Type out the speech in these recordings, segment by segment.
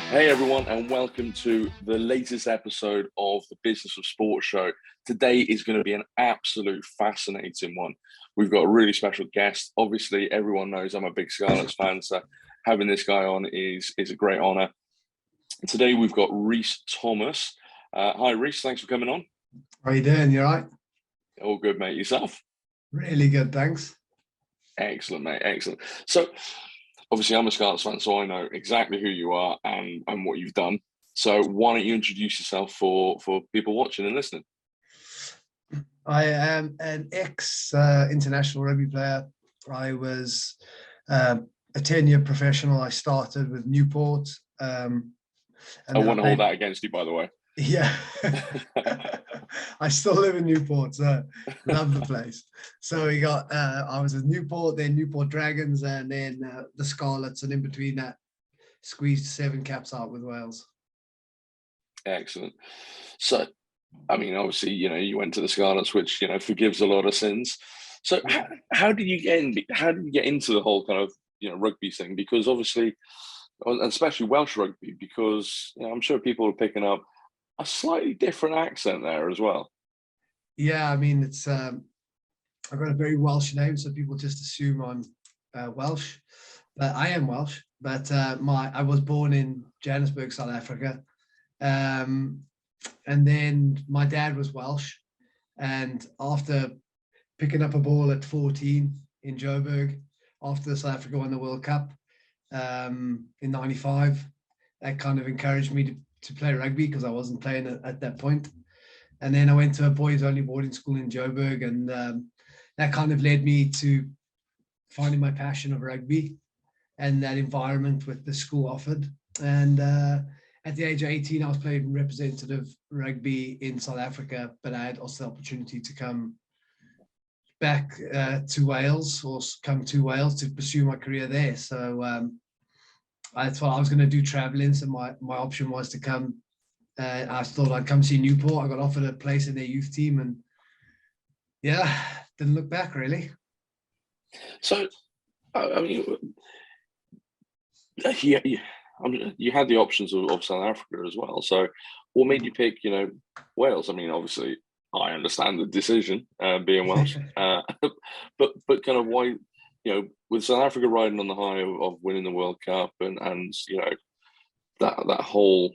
Hey everyone, and welcome to the latest episode of the Business of Sport show. Today is going to be an absolute fascinating one. We've got a really special guest. Obviously, everyone knows I'm a big Scarlets fan, so having this guy on is a great honour. Today we've got Rhys Thomas. Hi Rhys, thanks for coming on. How you doing? You all right? All good, mate. Yourself? Really good, thanks. Excellent, mate. Excellent. So, obviously, I'm a Scarlets fan, so I know exactly who you are and what you've done. So why don't you introduce yourself for people watching and listening? I am an ex-international rugby player. I was a 10-year professional. I started with Newport. I want to hold that against you, by the way. Yeah. I still live in Newport, so love the place. So we got, I was with Newport, then Newport Dragons, and then the Scarlets, and in between that, squeezed 7 caps out with Wales. Excellent. So, I mean, obviously, you went to the Scarlets, which forgives a lot of sins. So, how did you get in? How did you get into the whole kind of rugby thing? Because obviously, and especially Welsh rugby, because I'm sure people are picking up a slightly different accent there as well. Yeah, I mean, it's I've got a very Welsh name, so people just assume I'm Welsh, but I am Welsh. But I was born in Johannesburg, South Africa, and then my dad was Welsh, and after picking up a ball at 14 in Joburg, after South Africa won the World Cup in '95, that kind of encouraged me to play rugby because I wasn't playing at that point. And then I went to a boys only boarding school in Joburg, and that kind of led me to finding my passion of rugby and that environment with the school offered. And at the age of 18, I was playing representative rugby in South Africa, but I had also the opportunity to come back to Wales to pursue my career there. So I thought I was going to do traveling, so my option was to come. I thought I'd come see Newport. I got offered a place in their youth team, and yeah, didn't look back really. So, I mean, you had the options of South Africa as well. So, what made you pick, Wales? I mean, obviously, I understand the decision, being Welsh, but kind of why, with South Africa riding on the high of winning the World Cup and that whole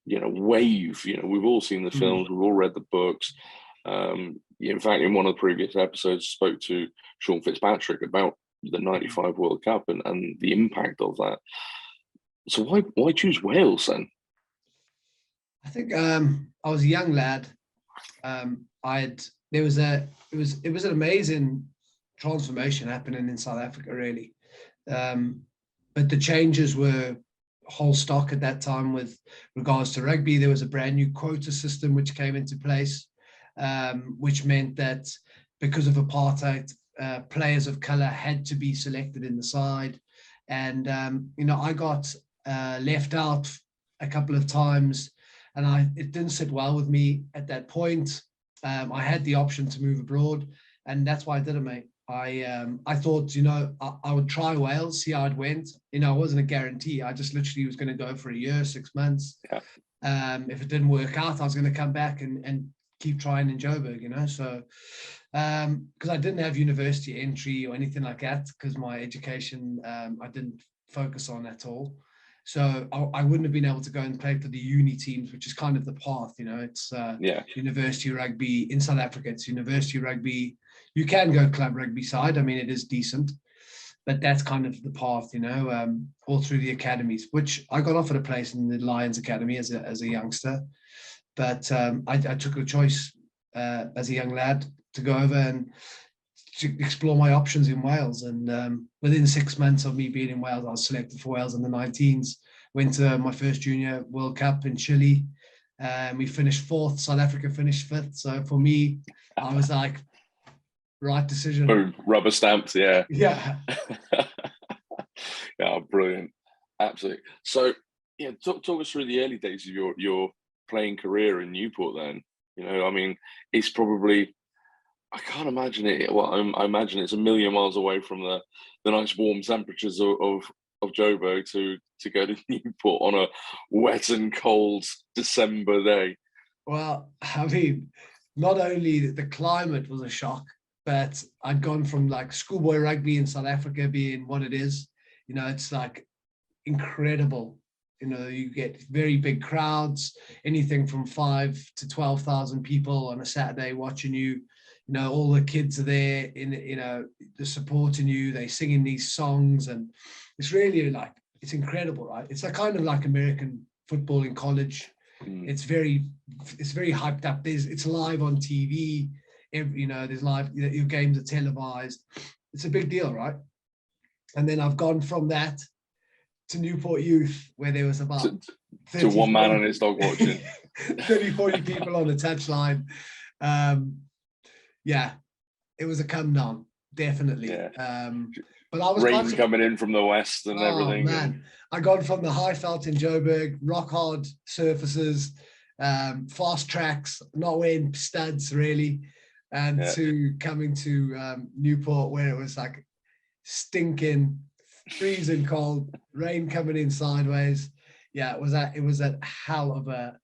wave. We've all seen the films, we've all read the books. In fact, in one of the previous episodes, spoke to Sean Fitzpatrick about the '95 World Cup and the impact of that. So why choose Wales then? I think I was a young lad. It was an amazing transformation happening in South Africa, really. But the changes were whole stock at that time with regards to rugby. There was a brand new quota system which came into place, which meant that because of apartheid, players of color had to be selected in the side. And, I got left out a couple of times, and it didn't sit well with me at that point. I had the option to move abroad, and that's why I did it, mate. I thought, I would try Wales, see how it went. It wasn't a guarantee. I just literally was going to go for a year, 6 months. Yeah. If it didn't work out, I was going to come back and keep trying in Joburg, So, because I didn't have university entry or anything like that, because my education, I didn't focus on at all. So I wouldn't have been able to go and play for the uni teams, which is kind of the path, It's university rugby in South Africa. It's university rugby. You can go club rugby side. I mean, it is decent, but that's kind of the path, all through the academies, which I got offered a place in the Lions Academy as a youngster. But I took a choice as a young lad to go over and to explore my options in Wales. And within 6 months of me being in Wales, I was selected for Wales in the 19s, went to my first junior World Cup in Chile. We finished 4th, South Africa finished 5th. So for me, I was like, right decision. Boom, rubber stamped, yeah. Yeah. Yeah, brilliant. Absolutely. So, talk us through the early days of your playing career in Newport then. I mean, it's probably, I can't imagine it. Well, I imagine it's a million miles away from the nice warm temperatures of Joburg to go to Newport on a wet and cold December day. Well, I mean, not only the climate was a shock, but I'd gone from like schoolboy rugby in South Africa being what it is. It's like incredible. You get very big crowds, anything from 5 to 12,000 people on a Saturday watching you. All the kids are there they're supporting you, they singing these songs, and it's really like, it's incredible, right? It's a kind of like American football in college. It's very hyped up. It's live on TV. There's live, your games are televised. It's a big deal, right? And then I've gone from that to Newport Youth, where there was about to one man and his dog watching 30, 40 people on the touchline. Yeah, it was a come down, definitely. Yeah. But I was rain coming in from the west and everything. Man, I got from the high felt in Joburg, rock hard surfaces, fast tracks, not wearing studs really, and to coming to Newport, where it was like stinking, freezing cold, rain coming in sideways. Yeah, it was a hell of a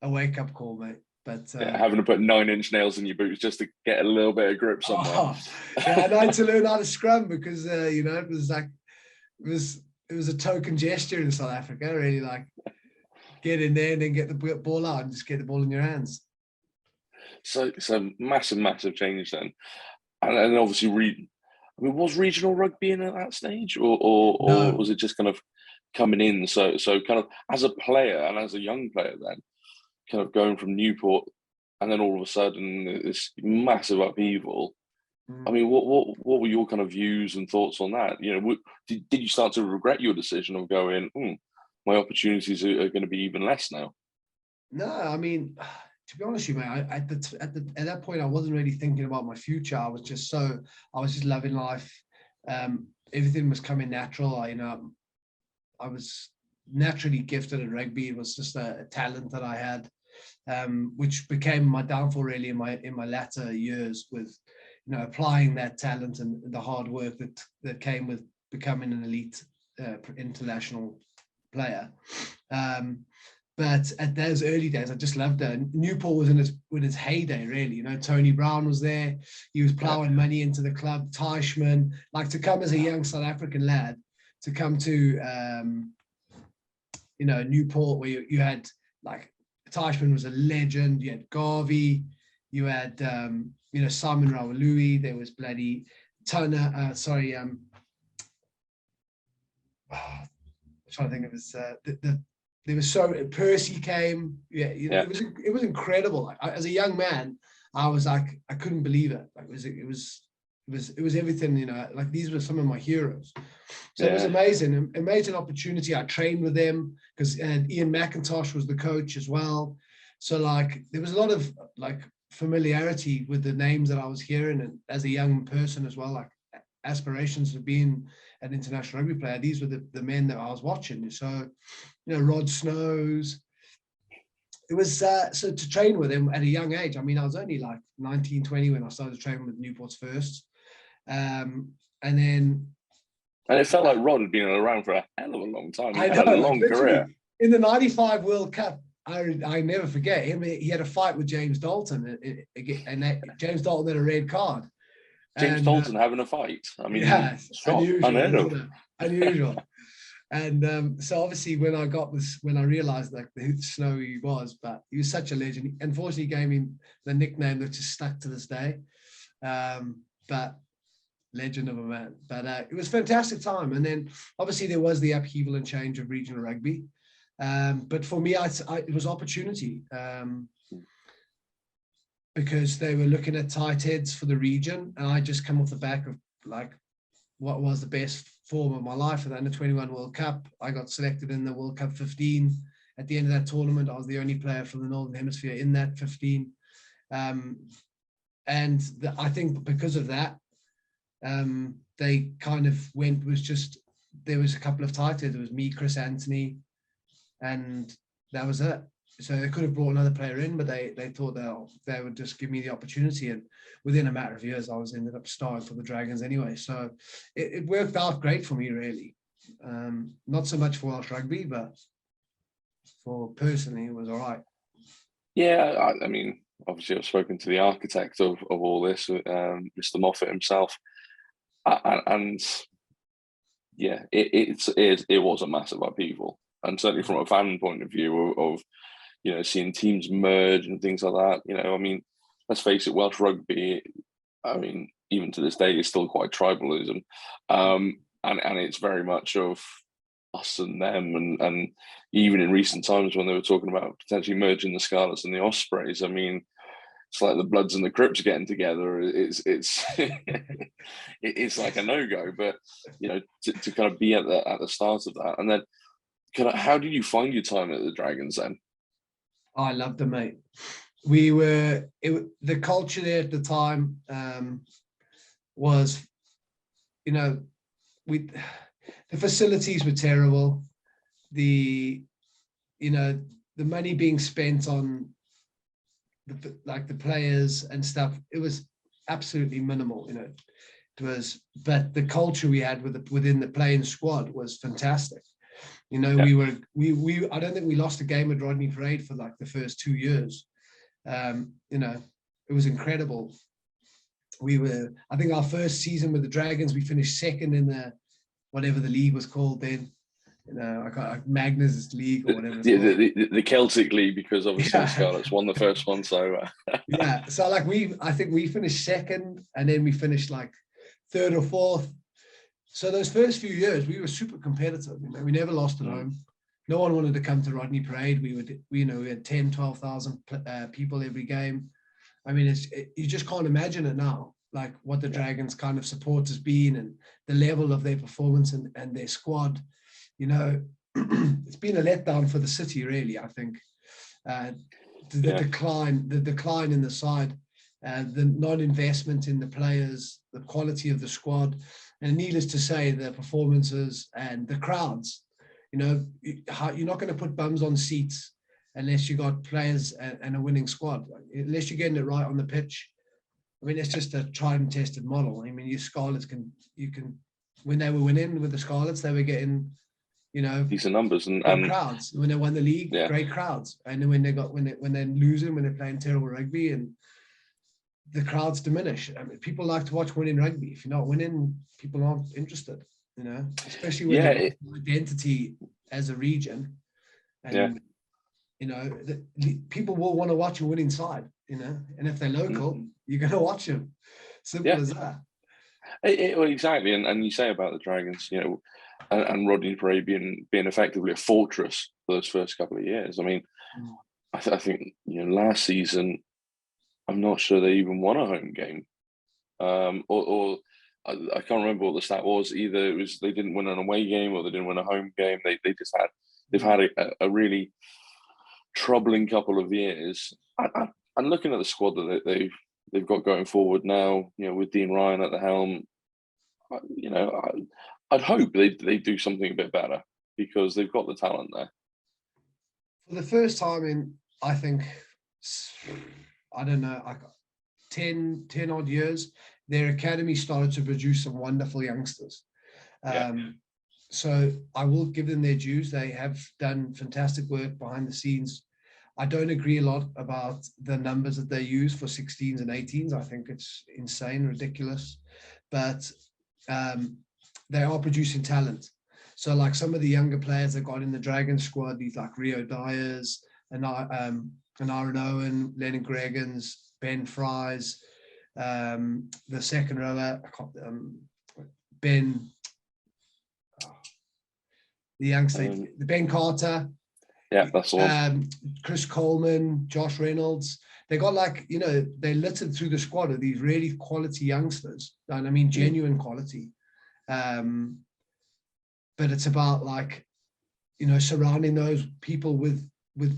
wake up call, mate. But having to put 9-inch nails in your boots just to get a little bit of grip somewhere. And I had to learn how to scrum because it was like it was a token gesture in South Africa, really, like get in there and then get the ball out and just get the ball in your hands. So massive change then, and obviously was regional rugby in at that stage, or No. was it just kind of coming in? So kind of as a player and as a young player then, kind of going from Newport and then all of a sudden this massive upheaval. I mean, what were your kind of views and thoughts on that? Did you start to regret your decision of going, my opportunities are going to be even less now? No, I mean, to be honest with you, mate, at that point, I wasn't really thinking about my future. I was just loving life. Everything was coming natural. I was naturally gifted at rugby. It was just a talent that I had, which became my downfall really in my latter years, with applying that talent and the hard work that came with becoming an elite international player. But at those early days, I just loved it. Newport was in its heyday, really. Tony Brown was there. He was plowing money into the club. Teichmann, like, to come as a young South African lad, to come to Newport, where you had like Teichmann was a legend. You had Garvey. You had Simon Rawalui. There was bloody Turner. I'm trying to think of his there was Percy came. It was incredible. Like, as a young man, I was like, I couldn't believe it. Like, it was everything. Like, these were some of my heroes. So it was amazing opportunity. I trained with them because Ian McIntosh was the coach as well. So like, there was a lot of like familiarity with the names that I was hearing, and as a young person as well, like aspirations of being an international rugby player. These were the men that I was watching. So, Rod Snows. It was so to train with him at a young age. I mean, I was only like 19, 20 when I started training with Newport's first. And it felt like Rod had been around for a hell of a long time. He had a long career. In the 95 World Cup, I never forget him. He had a fight with James Dalton, and James Dalton had a red card. James Dalton having a fight. I mean, unusual. And so obviously when I realized like who Snow he was, but he was such a legend. Unfortunately, he gave me the nickname that just stuck to this day. But legend of a man. But it was a fantastic time. And then obviously there was the upheaval and change of regional rugby. But for me, it was opportunity. Because they were looking at tight heads for the region, and I just come off the back of like what was the best form of my life at the Under-21 World Cup. I got selected in the World Cup 15. At the end of that tournament, I was the only player from the Northern Hemisphere in that 15. And I think because of that, they kind of went, there was a couple of tight heads. It was me, Chris Anthony, and that was it. so they could have brought another player in, but they thought they would just give me the opportunity, and within a matter of years, I was ended up starting for the Dragons anyway. So it worked out great for me, really. Not so much for Welsh rugby, but for personally, it was all right. Yeah, I mean, obviously, I've spoken to the architect of all this, Mr. Moffat himself, and yeah, it was a massive upheaval, and certainly from a fan point of view of seeing teams merge and things like that. I mean, let's face it, Welsh rugby, I mean, even to this day, is still quite tribalism, and it's very much of us and them, and even in recent times when they were talking about potentially merging the Scarlets and the Ospreys, I mean, it's like the Bloods and the Crips getting together. It's it's like a no-go. But to kind of be at the start of that, and then how did you find your time at the Dragons then? I loved them, mate. The culture there at the time was, the facilities were terrible. The money being spent on the players and stuff, it was absolutely minimal. But the culture we had within the playing squad was fantastic. We I don't think we lost a game at Rodney Parade for like the first 2 years. It was incredible. I think our first season with the Dragons, we finished second in the whatever the league was called then. I got Magnus League or whatever. The Celtic League, because obviously the Scarlets won the first one. So yeah, so I think we finished second, and then we finished like third or fourth. So those first few years, we were super competitive. We never lost at home. No one wanted to come to Rodney Parade. We had 10, 12,000 people every game. I mean, you just can't imagine it now, like what the Dragons kind of support has been and the level of their performance and their squad. It's been a letdown for the city, really. I think the decline in the side, the non-investment in the players, the quality of the squad, and needless to say, the performances and the crowds. You're not going to put bums on seats unless you got players and a winning squad. Unless you're getting it right on the pitch. I mean, it's just a tried and tested model. I mean, you Scarlets when they were winning with the Scarlets, they were getting, decent numbers and crowds. When they won the league, great crowds. And then when they're losing, when they're playing terrible rugby, and the crowds diminish. I mean, people like to watch winning rugby. If you're not winning, people aren't interested. Especially with the identity as a region, and people will want to watch a winning side. And if they're local, you're going to watch them. Simple as that. Well, exactly, and you say about the Dragons, and Rodney Parade being effectively a fortress for those first couple of years. I mean, I think last season, I'm not sure they even won a home game, or I can't remember what the stat was. Either it was they didn't win an away game or they didn't win a home game. They've had a really troubling couple of years. And looking at the squad that they've got going forward now, with Dean Ryan at the helm, I'd hope they do something a bit better because they've got the talent there. For the first time in, I think, I don't know, 10 odd years, their academy started to produce some wonderful youngsters. So I will give them their dues. They have done fantastic work behind the scenes. I don't agree a lot about the numbers that they use for 16s and 18s. I think it's insane, ridiculous. But they are producing talent. So like some of the younger players that got in the Dragon squad, these like Rio Dyers and Aaron Owen, Lennon Gregans, Ben Fries, the second rower, Ben, the youngster, Ben Carter. Yeah, that's the one. Chris Coleman, Josh Reynolds. They got they littered through the squad of these really quality youngsters. And I mean, genuine quality. But it's about surrounding those people with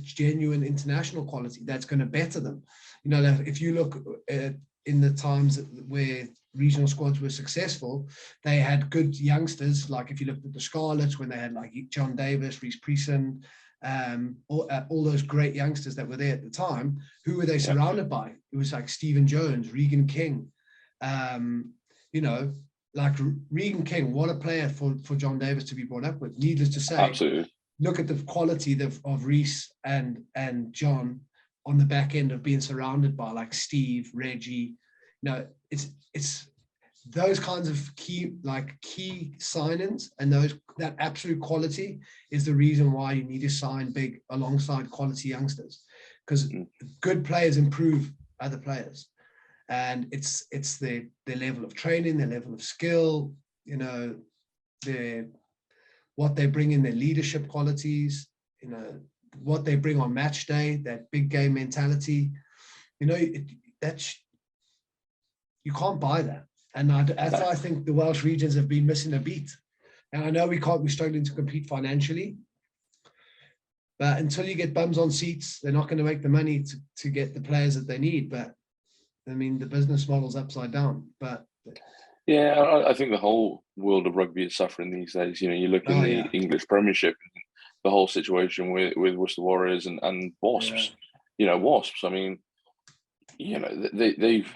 genuine international quality that's going to better them. If you look at in the times where regional squads were successful, they had good youngsters. Like if you looked at the Scarlets when they had like John Davis, Rhys Thomas, all those great youngsters that were there at the time, who were they surrounded by? It was like Stephen Jones, Regan King, you know, like Regan King, what a player for John Davis to be brought up with. Needless to say, absolutely. Look at the quality of Rhys and John on the back end of being surrounded by like Steve, Reggie. You know, it's those kinds of key signings, and that absolute quality is the reason why you need to sign big alongside quality youngsters, because good players improve other players, and it's their level of training, their level of skill, you know, what they bring in, their leadership qualities, you know, what they bring on match day, that big game mentality, you know, you can't buy that. And that's why I think the Welsh regions have been missing a beat. And I know we're struggling to compete financially, but until you get bums on seats, they're not going to make the money to get the players that they need. But I mean, the business model's upside down. But yeah, I think the whole world of rugby is suffering these days. You know, you look in the English Premiership, the whole situation with Worcester Warriors and Wasps. Yeah. You know, Wasps. I mean, you know, they've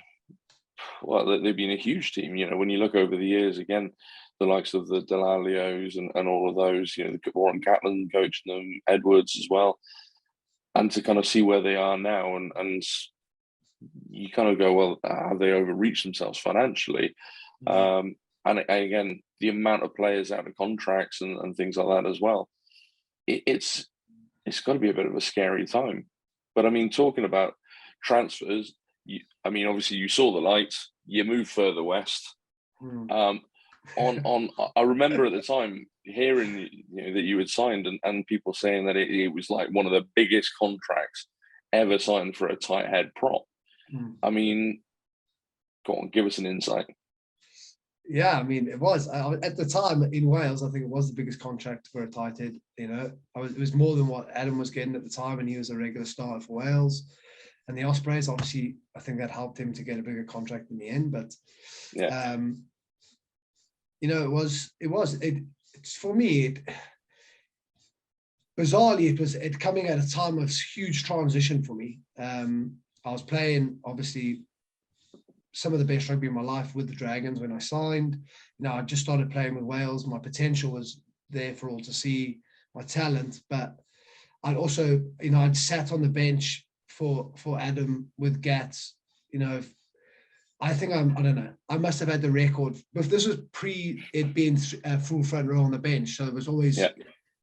been a huge team. You know, when you look over the years, again, the likes of the Delalios and all of those. You know, the Warren Catlin coaching them, Edwards as well, and to kind of see where they are now, and you kind of go, well, have they overreached themselves financially? And again, the amount of players out of contracts and things like that as well. It's got to be a bit of a scary time. But I mean, talking about transfers, I mean, obviously you saw the lights. You moved further west. I remember at the time hearing that you had signed and people saying that it was like one of the biggest contracts ever signed for a tight head prop. I mean, go on, give us an insight. Yeah, I mean, it was at the time in Wales. I think it was the biggest contract for a tight head. You know, it was more than what Adam was getting at the time, and he was a regular starter for Wales. And the Ospreys, obviously, I think that helped him to get a bigger contract in the end. But yeah, you know, it's for me. Bizarrely, it coming at a time of huge transition for me. I was playing, obviously, some of the best rugby in my life with the Dragons when I signed. You know, I just started playing with Wales. My potential was there for all to see, my talent. But I'd also, you know, I'd sat on the bench for Adam with Gats. You know, I think I don't know. I must have had the record, but this was pre it being a full front row on the bench. So it was always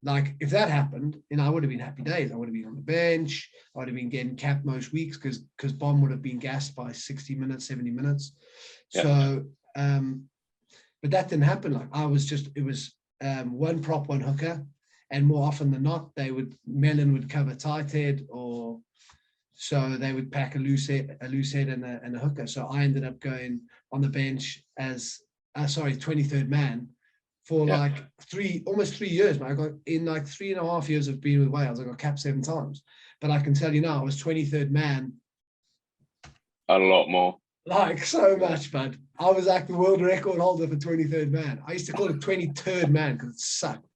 like, if that happened, you know, I would have been happy days. I would have been on the bench. I would have been getting capped most weeks because Bond would have been gassed by 60 minutes, 70 minutes. So, but that didn't happen. Like it was one prop, one hooker. And more often than not, Mellon would cover tight head, or so they would pack a loose head and a hooker. So I ended up going on the bench as 23rd man for like almost 3 years. Man. I got in like 3.5 years of being with Wales, I got capped 7 times. But I can tell you now, I was 23rd man. A lot more. Like so much, bud. I was like the world record holder for 23rd man. I used to call it 23rd man because it sucked.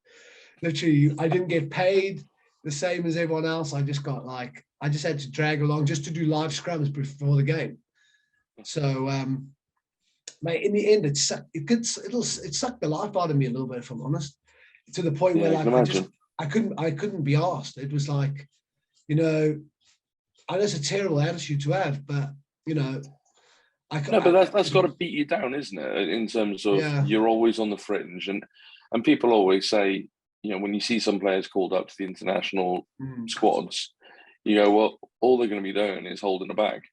Literally, I didn't get paid the same as everyone else. I just had to drag along just to do live scrums before the game. So, mate, in the end, it sucked the life out of me a little bit, if I'm honest, to the point where like I couldn't be asked. It was like, you know, I know it's a terrible attitude to have, but you know, but that's got to beat you down, isn't it? In terms of you're always on the fringe, and people always say, you know, when you see some players called up to the international squads, you go, well, all they're going to be doing is holding a bag.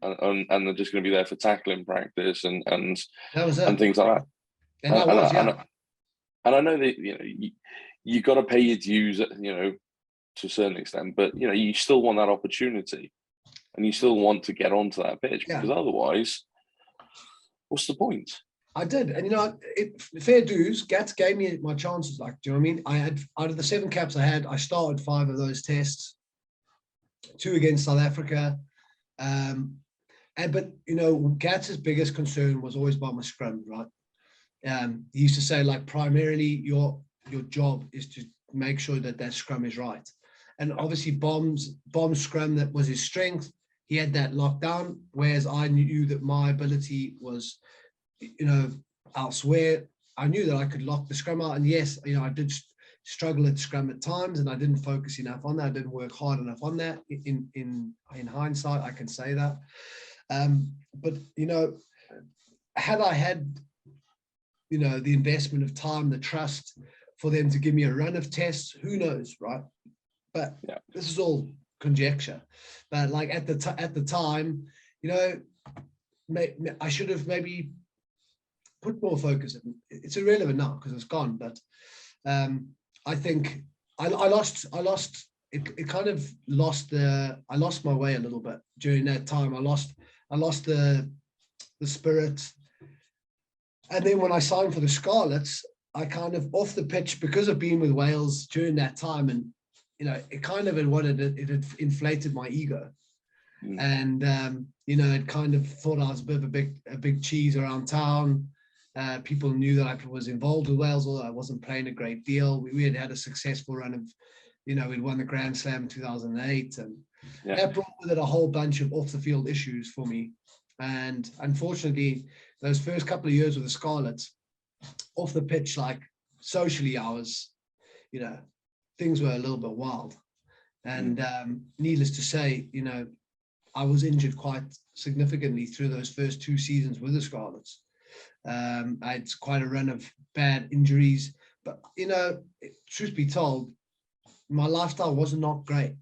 And they're just going to be there for tackling practice and things like that. And I know that, you know, you got to pay your dues, you know, to a certain extent, but you know, you still want that opportunity, and you still want to get onto that pitch because otherwise, what's the point? I did, and you know, fair dues. Gats gave me my chances. Like, do you know what I mean? I had, out of the 7 caps I had, I started 5 of those tests, 2 against South Africa. But you know, Gats's biggest concern was always about my scrum, right? He used to say, like, primarily your job is make sure that that scrum is right. And obviously Bomb's scrum, that was his strength. He had that locked down, whereas I knew that my ability was, elsewhere. I knew that I could lock the scrum out. And yes, I did struggle at scrum at times, and I didn't focus enough on that. I didn't work hard enough on that. In hindsight, I can say that. But had I had, the investment of time, the trust for them to give me a run of tests, who knows, right? But this is all conjecture. But like at the time, I should have maybe put more focus in. It's irrelevant now because it's gone. But I think I lost. It kind of lost I lost my way a little bit during that time. I lost the spirit. And then when I signed for the Scarlets, I kind of off the pitch, because of being with Wales during that time, and it kind of it had inflated my ego. And it kind of thought I was a bit of a big cheese around town. People knew that I was involved with Wales, although I wasn't playing a great deal. We had a successful run of, we'd won the Grand Slam in 2008, and that brought with it a whole bunch of off the field issues for me. And unfortunately, those first couple of years with the Scarlets, off the pitch, like socially, I was, things were a little bit wild. And needless to say, I was injured quite significantly through those first 2 seasons with the Scarlets. I had quite a run of bad injuries, but truth be told, my lifestyle was not great.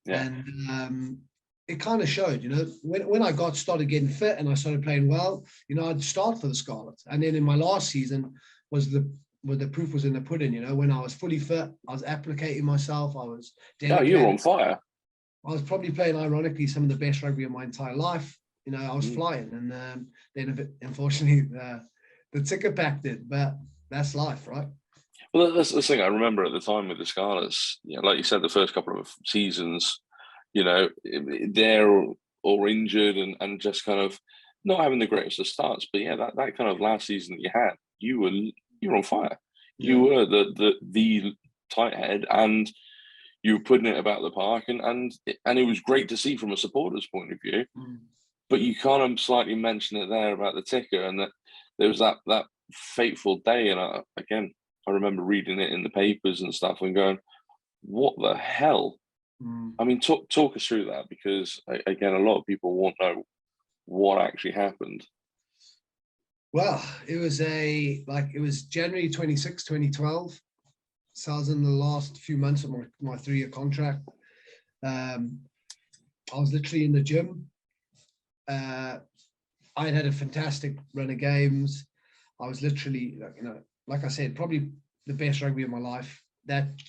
And it kind of showed, when I started getting fit and I started playing well, I'd start for the Scarlets. And then in my last season was where the proof was in the pudding. When I was fully fit, I was applicating myself. I was dedicated. You were on fire. I was probably playing, ironically, some of the best rugby of my entire life. I was flying, and then unfortunately the ticker pack did, but that's life, right? Well, that's the thing I remember at the time with the Scarlets. Like you said, the first couple of seasons, they're all injured and just kind of not having the greatest of starts. But that kind of last season that you had, you were on fire. Yeah. You were the tight head, and you were putting it about the park, and it was great to see from a supporter's point of view. But you kind of slightly mentioned it there about the ticker, and that there was that fateful day. And I remember reading it in the papers and stuff and going, what the hell? I mean, talk us through that, because again, a lot of people won't know what actually happened. Well, it was January 26, 2012. So I was in the last few months of my 3-year contract. I was literally in the gym. I had a fantastic run of games. I was literally, like I said, probably the best rugby of my life. That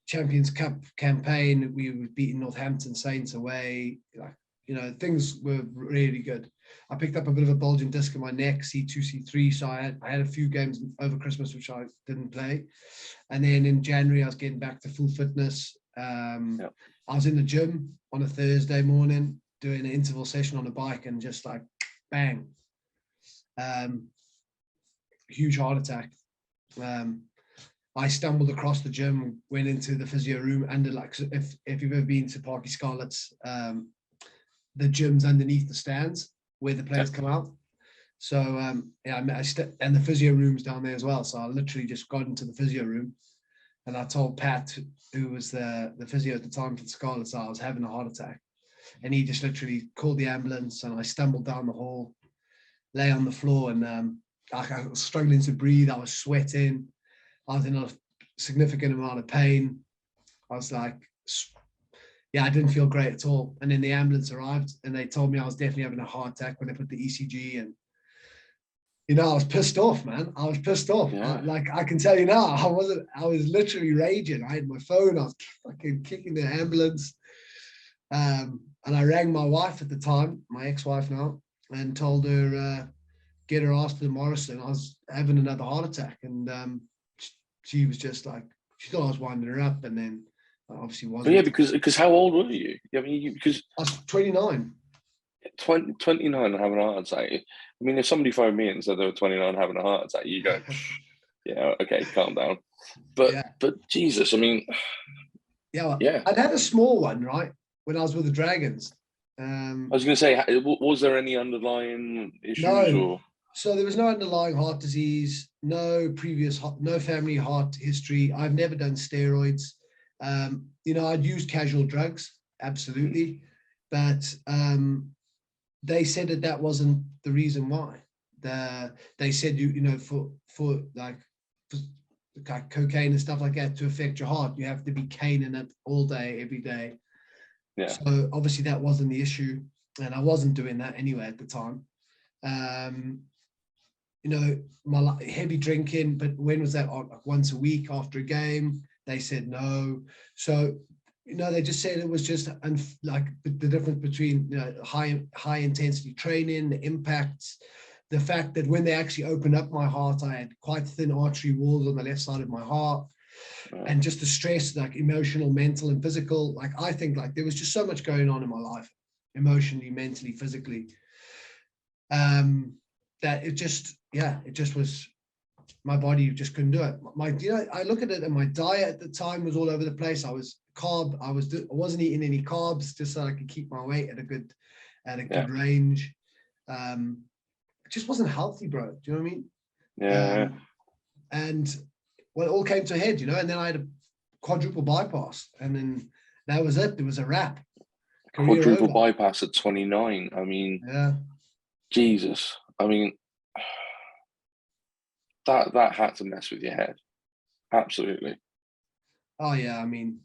Champions Cup campaign, we were beating Northampton Saints away. Things were really good. I picked up a bit of a bulging disc in my neck, C2, C3. So I had a few games over Christmas which I didn't play, and then in January I was getting back to full fitness. I was in the gym on a Thursday morning doing an interval session on a bike, and just like bang, huge heart attack. I stumbled across the gym, went into the physio room under, like, if you've ever been to Parky Scarlets, the gym's underneath the stands where the players come out. So and the physio room's down there as well. So I literally just got into the physio room, and I told Pat, who was the physio at the time for the Scarlets, I was having a heart attack. And he just literally called the ambulance, and I stumbled down the hall, lay on the floor, and I was struggling to breathe. I was sweating. I was in a significant amount of pain. I was like, I didn't feel great at all. And then the ambulance arrived, and they told me I was definitely having a heart attack when they put the ECG. And, I was pissed off, man. I was pissed off. Yeah. I can tell you now, I was literally raging. I had my phone. I was fucking kicking the ambulance. And I rang my wife at the time, my ex-wife now, and told her, get her ass to the Morrison. I was having another heart attack. And she was just like, she thought I was winding her up, and then obviously wasn't. Yeah, because how old were you? I mean, because I was 29. 29 having a heart attack. I mean, if somebody phoned me and said they were 29 having a heart attack, you go, yeah, okay, calm down. But Jesus, I mean, yeah. I'd had a small one, right, when I was with the Dragons. I was going to say, was there any underlying issues? No. Or? So there was no underlying heart disease, no family heart history. I've never done steroids. I'd used casual drugs, absolutely, but they said that wasn't the reason why. They said for cocaine and stuff like that to affect your heart, you have to be caning it all day, every day. Yeah. So obviously that wasn't the issue, and I wasn't doing that anyway at the time. My heavy drinking, but when was that? Like once a week after a game? They said no. So they just said it was just like the difference between high intensity training, the impacts, the fact that when they actually opened up my heart, I had quite thin artery walls on the left side of my heart. And just the stress, like emotional, mental, and physical. Like I think like there was just so much going on in my life, emotionally, mentally, physically, that it just was, my body just couldn't do it. I look at it, and my diet at the time was all over the place. I wasn't eating any carbs just so I could keep my weight at a good range. It just wasn't healthy, bro. Do you know what I mean? Yeah. And well, it all came to a head, and then I had a quadruple bypass, and then that was it. It was a wrap. Quadruple bypass at 29. I mean, Jesus. I mean, that had to mess with your head. Absolutely. Oh yeah, I mean,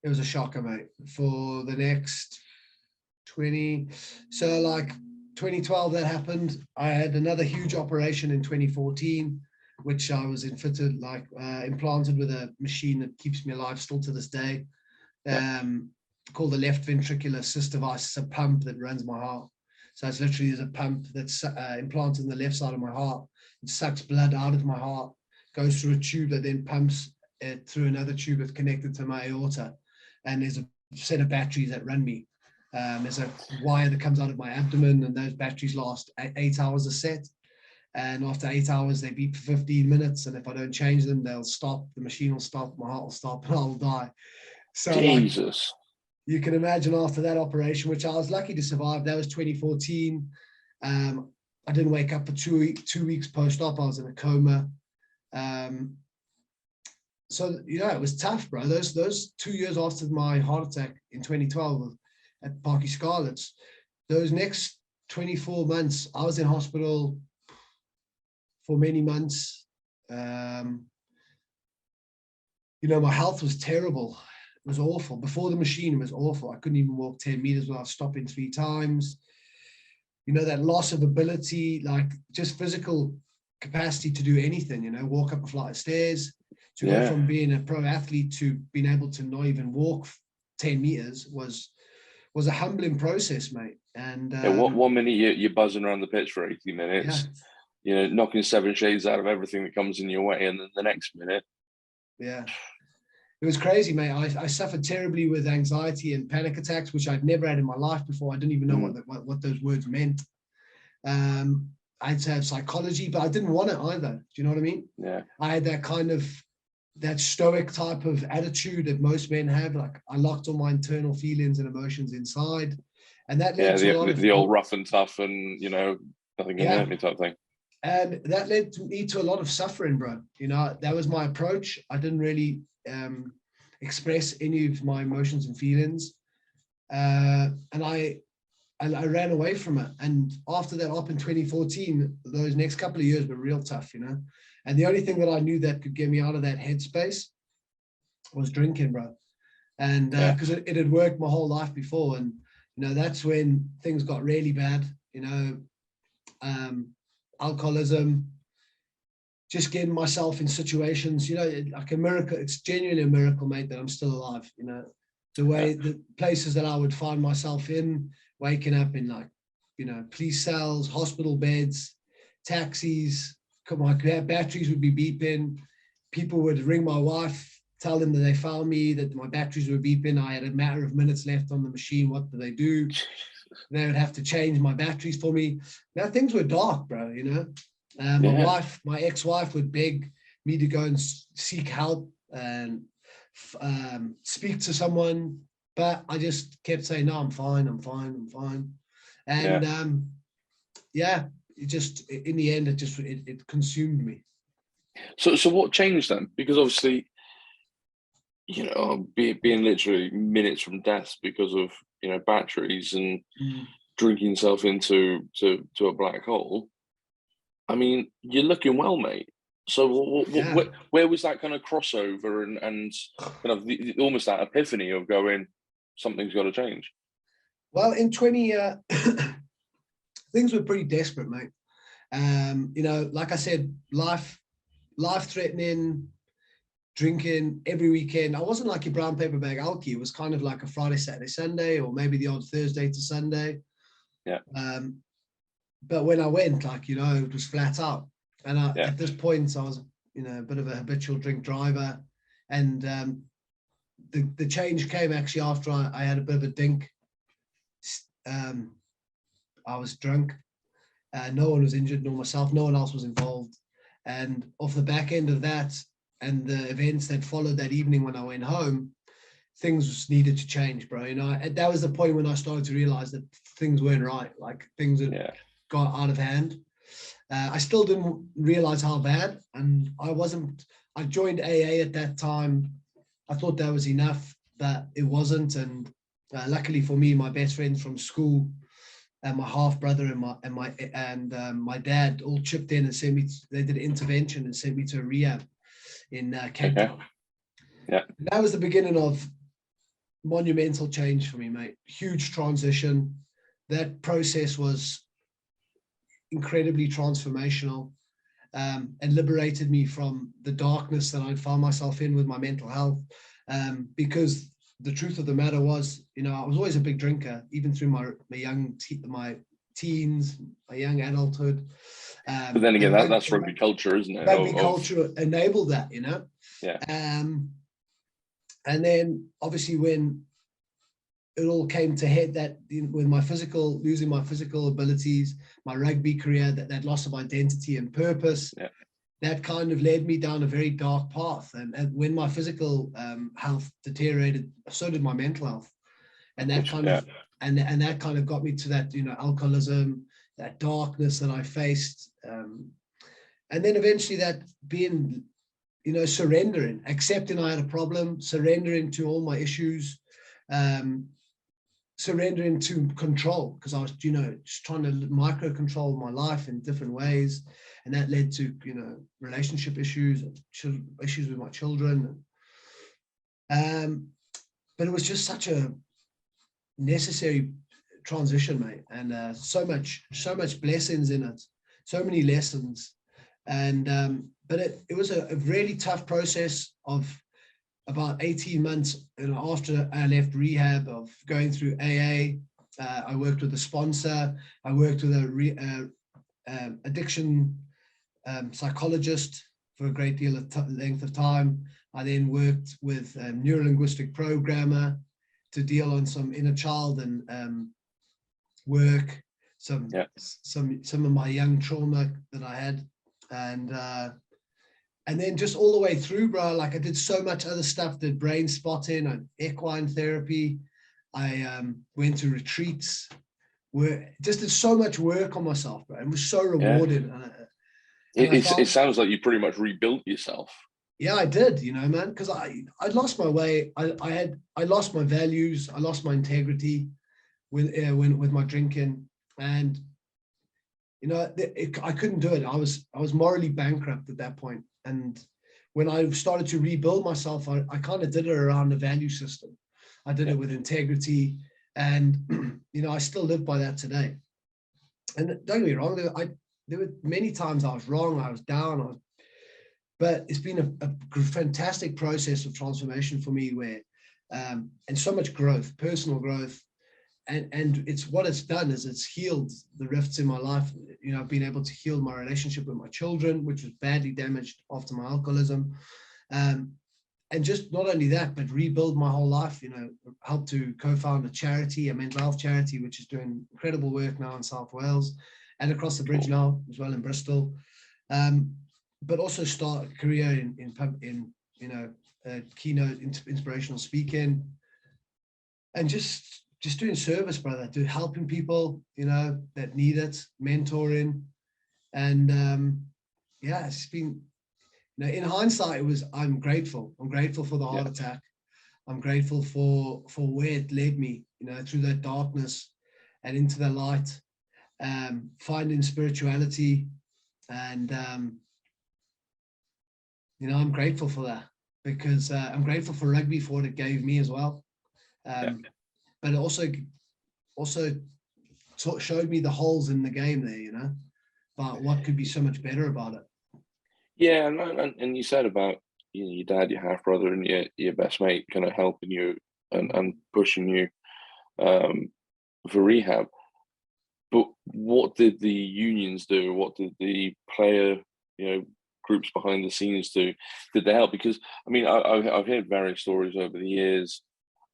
it was a shocker, mate. For the next 2012, that happened. I had another huge operation in 2014, which I was implanted with a machine that keeps me alive still to this day, called the left ventricular assist device. It's a pump that runs my heart. So it's literally a pump that's implanted in the left side of my heart. It sucks blood out of my heart, goes through a tube that then pumps it through another tube that's connected to my aorta. And there's a set of batteries that run me. There's a wire that comes out of my abdomen, and those batteries last 8 hours a set. And after 8 hours, they beep for 15 minutes. And if I don't change them, they'll stop. The machine will stop, my heart will stop, and I'll die. So Jesus. You can imagine after that operation, which I was lucky to survive, that was 2014. I didn't wake up for 2 weeks post-op. I was in a coma. So, it was tough, bro. Those 2 years after my heart attack in 2012 at Parky Scarlets, those next 24 months, I was in hospital for many months. My health was terrible. It was awful. Before the machine, it was awful. I couldn't even walk 10 meters without stopping 3 times. That loss of ability, like just physical capacity to do anything, walk up a flight of stairs, to go from being a pro athlete to being able to not even walk 10 meters was a humbling process, mate. And one minute you're buzzing around the pitch for 80 minutes, knocking 7 shades out of everything that comes in your way, and then the next minute. Yeah. It was crazy, mate. I suffered terribly with anxiety and panic attacks, which I'd never had in my life before. I didn't even know what those words meant. I had to have psychology, but I didn't want it either. Do you know what I mean? Yeah. I had that stoic type of attitude that most men have. Like I locked all my internal feelings and emotions inside, and that led to a lot of the old rough and tough, and nothing can hurt me type thing. And that led me to a lot of suffering, bro. That was my approach. I didn't really express any of my emotions and feelings, and I ran away from it. And after that op in 2014, those next couple of years were real tough, and the only thing that I knew that could get me out of that headspace was drinking, bro. And because it had worked my whole life before, and that's when things got really bad. Alcoholism, just getting myself in situations, like a miracle. It's genuinely a miracle, mate, that I'm still alive. The places that I would find myself in, waking up in police cells, hospital beds, taxis. My batteries would be beeping. People would ring my wife, tell them that they found me, that my batteries were beeping. I had a matter of minutes left on the machine. What do they do? They would have to change my batteries for me. Now things were dark, bro. My ex-wife would beg me to go and seek help and speak to someone, but I just kept saying, no, I'm fine. And it just, in the end, it consumed me. So what changed then? Because obviously, being literally minutes from death because of batteries and drinking yourself into a black hole. I mean, you're looking well, mate. So where was that kind of crossover and kind of almost that epiphany of going, something's got to change? Well, in 20, things were pretty desperate, mate. Like I said, life-threatening, drinking every weekend. I wasn't like your brown paper bag alky. It was kind of like a Friday, Saturday, Sunday, or maybe the odd Thursday to Sunday. Yeah. But when I went, it was flat out. And at this point, I was, a bit of a habitual drink driver. And the change came actually after I had a bit of a dink. I was drunk. No one was injured, nor myself. No one else was involved. And off the back end of that, and the events that followed that evening when I went home, things needed to change, bro. And that was the point when I started to realize that things weren't right. Like things had got out of hand. I still didn't realize how bad, and I joined AA at that time. I thought that was enough, but it wasn't. And luckily for me, my best friends from school and my half brother and my dad all chipped in and sent me. They did an intervention and sent me to a rehab in Cape Town. Yeah, that was the beginning of monumental change for me, mate. Huge transition. That process was incredibly transformational, and liberated me from the darkness that I'd found myself in with my mental health. Because the truth of the matter was, I was always a big drinker, even through my teens, my young adulthood. But then again, that's rugby culture, isn't it? Rugby culture enabled that, Yeah. And then obviously when it all came to head, that with losing my physical abilities, my rugby career, that loss of identity and purpose, that kind of led me down a very dark path. And when my physical health deteriorated, so did my mental health. And that kind of and that kind of got me to that, alcoholism, that darkness that I faced. And then eventually that being, surrendering, accepting I had a problem, surrendering to all my issues, surrendering to control, because I was, just trying to micro control my life in different ways. And that led to, relationship issues, issues with my children. But it was just such a necessary transition, mate. And so much blessings in it, so many lessons. And but it was a really tough process of about 18 months, after I left rehab, of going through AA. I worked with a sponsor. I worked with a addiction psychologist for a great deal of length of time. I then worked with a neurolinguistic programmer to deal on some inner child and work, some of my young trauma that I had. And then just all the way through, bro, like I did so much other stuff, did brain spotting, equine therapy. I went to retreats, just did so much work on myself, bro. It was so rewarding. It sounds like you pretty much rebuilt yourself. Yeah, I did, man, because I lost my way. I lost my values. I lost my integrity with my drinking, and I couldn't do it. I was morally bankrupt at that point. And when I started to rebuild myself, I kind of did it around the value system. I did it with integrity, and I still live by that today. And don't get me wrong, there were many times I was wrong, I was down, but it's been a fantastic process of transformation for me, where and so much growth, personal growth. And it's what it's done is it's healed the rifts in my life. I've been able to heal my relationship with my children, which was badly damaged after my alcoholism. And just not only that, but rebuild my whole life, help to co-found a charity, a mental health charity, which is doing incredible work now in South Wales and across the bridge now as well in Bristol. but also start a career in keynote inspirational speaking, and just doing service, brother, to helping people, that need it, mentoring. And it's been, in hindsight, I'm grateful. I'm grateful for the heart attack. I'm grateful for where it led me, through that darkness and into the light, finding spirituality. And, I'm grateful for that, because I'm grateful for rugby, for what it gave me as well. But it also showed me the holes in the game there, but what could be so much better about it. Yeah, and you said about your dad, your half brother, and your best mate kind of helping you and pushing you for rehab. But what did the unions do? What did the player, groups behind the scenes do? Did they help? Because I mean, I've heard various stories over the years.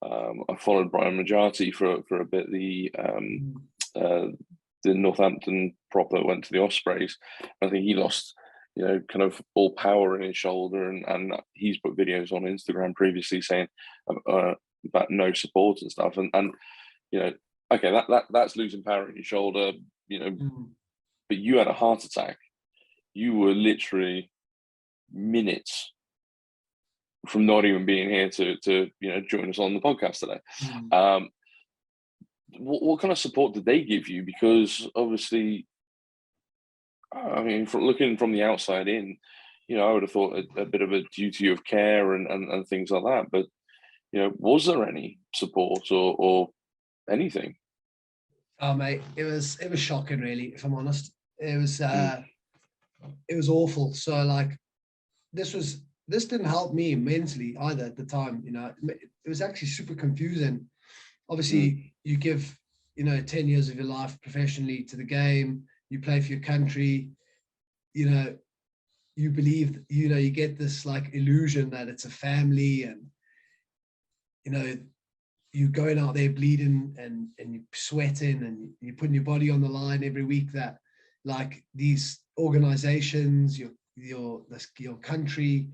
I followed Brian Majati for a bit. The Northampton prop that went to the Ospreys. I think he lost, kind of all power in his shoulder, and he's put videos on Instagram previously saying about no support and stuff. And okay, that's losing power in your shoulder, but you had a heart attack. You were literally minutes from not even being here to join us on the podcast today. What kind of support did they give you? Because obviously, I mean, looking from the outside in, I would have thought a bit of a duty of care and things like that. But was there any support or anything? Oh, mate, it was shocking, really. If I'm honest, it was awful. So like, this didn't help me mentally either at the time. It was actually super confusing. Obviously, you give 10 years of your life professionally to the game. You play for your country. You believe you get this like illusion that it's a family, and you're going out there bleeding and you're sweating and you're putting your body on the line every week, that like these organizations, your country,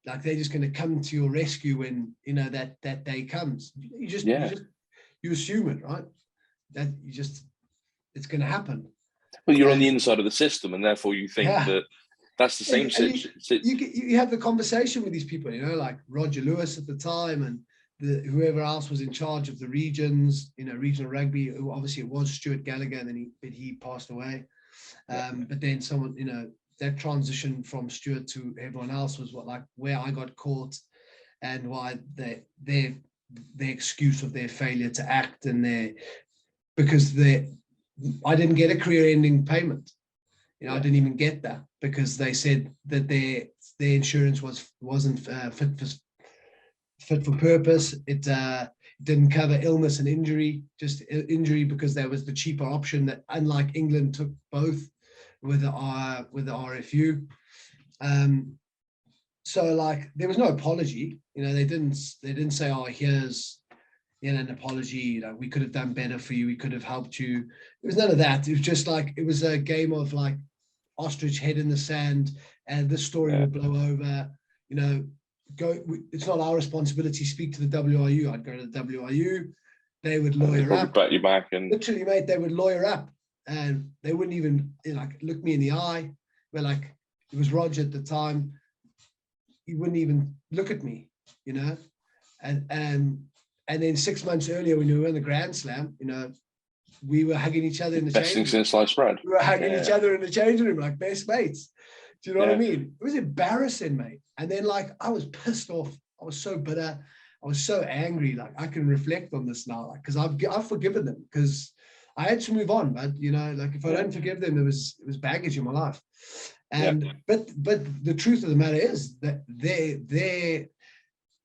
like they're just going to come to your rescue when that day comes. You assume it, right? That it's going to happen. Well, you're on the inside of the system, and therefore you think that that's the same situation. You have the conversation with these people, like Roger Lewis at the time, and whoever else was in charge of the regions, regional rugby. Obviously, it was Stuart Gallagher, and then he passed away. But then someone, that transition from Stuart to everyone else was where I got caught, and why their excuse of their failure to act, and because I didn't get a career-ending payment. I didn't even get that, because they said that their insurance wasn't fit for purpose. It didn't cover illness and injury, just injury, because that was the cheaper option, that unlike England took both with the RFU. So like, there was no apology. They didn't say, oh, here's an apology, we could have done better for you, we could have helped you. It was none of that. It was just like, it was a game of like ostrich head in the sand, and this story will blow over. It's not our responsibility. Speak to the WRU. I'd go to the WRU. They would lawyer up. Pat you back, and literally, mate, they would lawyer up, and they wouldn't even look me in the eye. Where like, it was Roger at the time. He wouldn't even look at me, and then 6 months earlier, when we were in the Grand Slam, we were hugging each other in the best thing since sliced bread. We were hugging each other in the changing room like best mates. Do you know what I mean? It was embarrassing, mate. And then like, I was pissed off. I was so bitter. I was so angry. Like, I can reflect on this now, because I've forgiven them, because I had to move on. But like, if I don't forgive them, it was baggage in my life. And but the truth of the matter is that they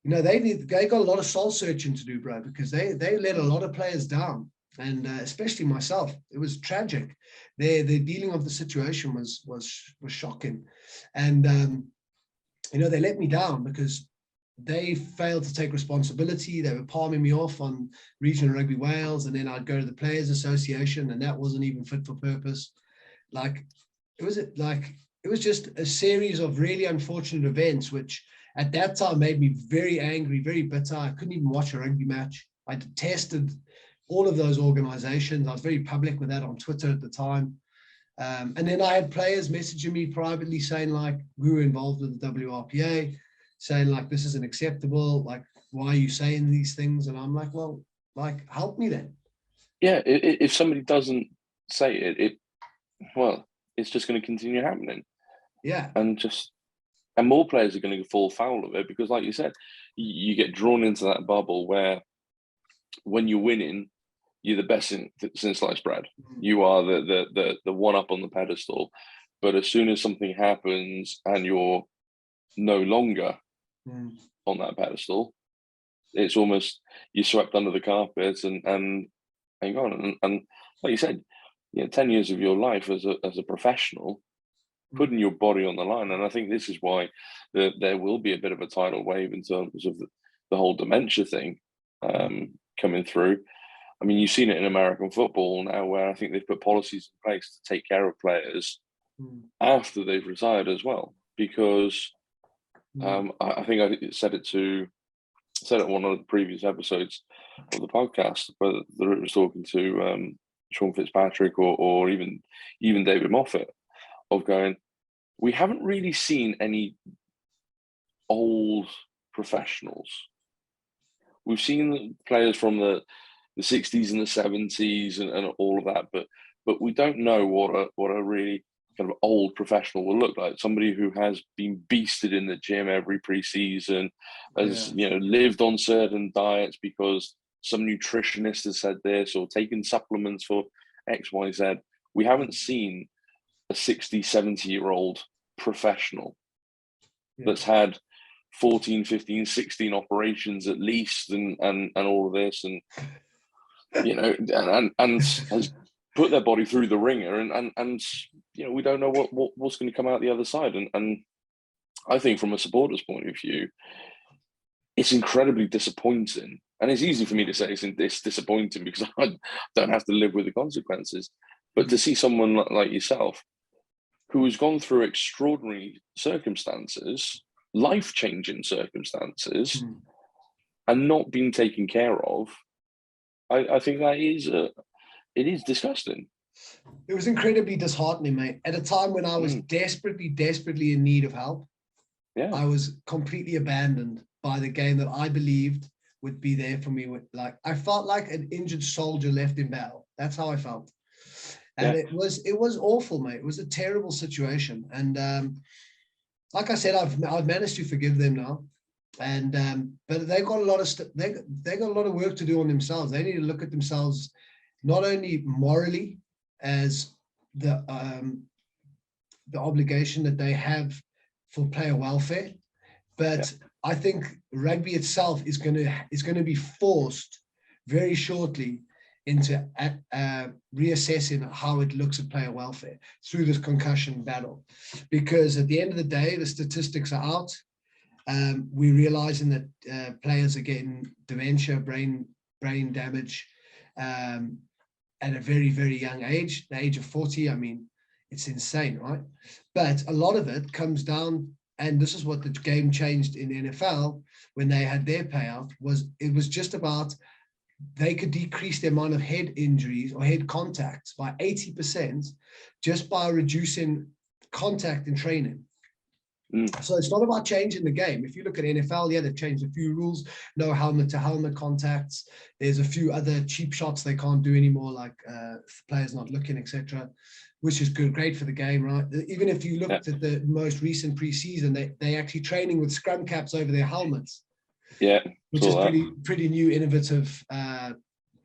got a lot of soul searching to do, bro, because they let a lot of players down, and especially myself. It was tragic. The dealing of the situation was shocking, and they let me down because they failed to take responsibility. They were palming me off on Regional Rugby Wales, and then I'd go to the Players Association, and that wasn't even fit for purpose. Like, it it was just a series of really unfortunate events, which at that time made me very angry, very bitter. I couldn't even watch a rugby match. I detested all of those organizations. I was very public with that on Twitter at the time. And then I had players messaging me privately saying, like, we were involved with the WRPA, saying, like, this isn't acceptable. Like, why are you saying these things? And I'm like, well, like, help me then. Yeah, if somebody doesn't say it, well, it's just going to continue happening. Yeah. And more players are going to fall foul of it, because, like you said, you get drawn into that bubble where when you're winning, you're the best since sliced bread. You are the one up on the pedestal. But as soon as something happens and you're no longer on that pedestal, it's almost you're swept under the carpet and gone. And like you said, 10 years of your life as a professional, putting your body on the line. And I think this is why there will be a bit of a tidal wave in terms of the whole dementia thing coming through. I mean, you've seen it in American football now, where I think they've put policies in place to take care of players after they've retired as well. Because I think I said it on one of the previous episodes of the podcast, where it was talking to Sean Fitzpatrick or even David Moffat, of going, we haven't really seen any old professionals. We've seen players from the 60s and the 70s and all of that, but we don't know what a really kind of old professional will look like. Somebody who has been beasted in the gym every preseason, has lived on certain diets because some nutritionist has said this, or taken supplements for X, Y, Z. We haven't seen a 60, 70-year-old professional that's had 14, 15, 16 operations at least, and all of this, and and has put their body through the ringer, and we don't know what's going to come out the other side. And I think from a supporter's point of view, it's incredibly disappointing. And it's easy for me to say it's disappointing because I don't have to live with the consequences. But to see someone like yourself, who has gone through extraordinary circumstances, life-changing circumstances, and not being taken care of, I think that it is disgusting. It was incredibly disheartening, mate. At a time when I was desperately, desperately in need of help, I was completely abandoned by the game that I believed would be there for me. I felt like an injured soldier left in battle. That's how I felt. And it was awful, mate. It was a terrible situation. And like I said, I've managed to forgive them now. And but they've got a lot of they got a lot of work to do on themselves. They need to look at themselves not only morally as the obligation that they have for player welfare, but I think rugby itself is going to be forced very shortly into reassessing how it looks at player welfare through this concussion battle, because at the end of the day, the statistics are out. We're realizing that players are getting dementia, brain damage at a very, very young age, the age of 40. I mean, it's insane, right? But a lot of it comes down, and this is what the game changed in NFL when they had their payout, it was just about they could decrease the amount of head injuries or head contacts by 80% just by reducing contact in training. So it's not about changing the game. If you look at NFL, they've changed a few rules. No helmet to helmet contacts. There's a few other cheap shots they can't do anymore, like players not looking, etc., which is great for the game, right? Even if you looked at the most recent preseason, they actually training with scrum caps over their helmets. Yeah, which is pretty new, innovative.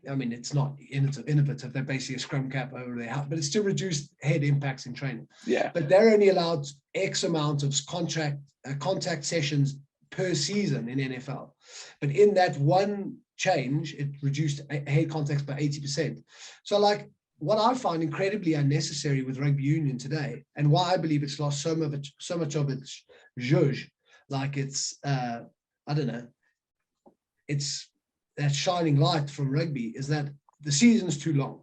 I mean, it's not innovative. They're basically a scrum cap over their head, but it's to reduce head impacts in training. Yeah. But they're only allowed X amount of contact sessions per season in NFL. But in that one change, it reduced head contacts by 80%. So, like, what I find incredibly unnecessary with rugby union today, and why I believe it's lost so much of its zhuzh, like it's I don't know, it's that shining light from rugby, is that the season's too long.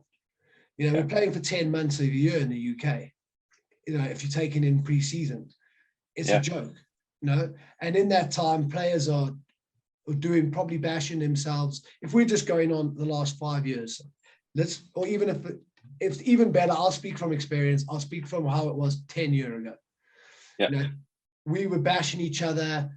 We're playing for 10 months of a year in the UK. if you're taking in pre-season, it's a joke, and in that time players are doing, probably bashing themselves. If we're just going on the last 5 years, or even if it's even better, I'll speak from experience. I'll speak from how it was 10 years ago. We were bashing each other.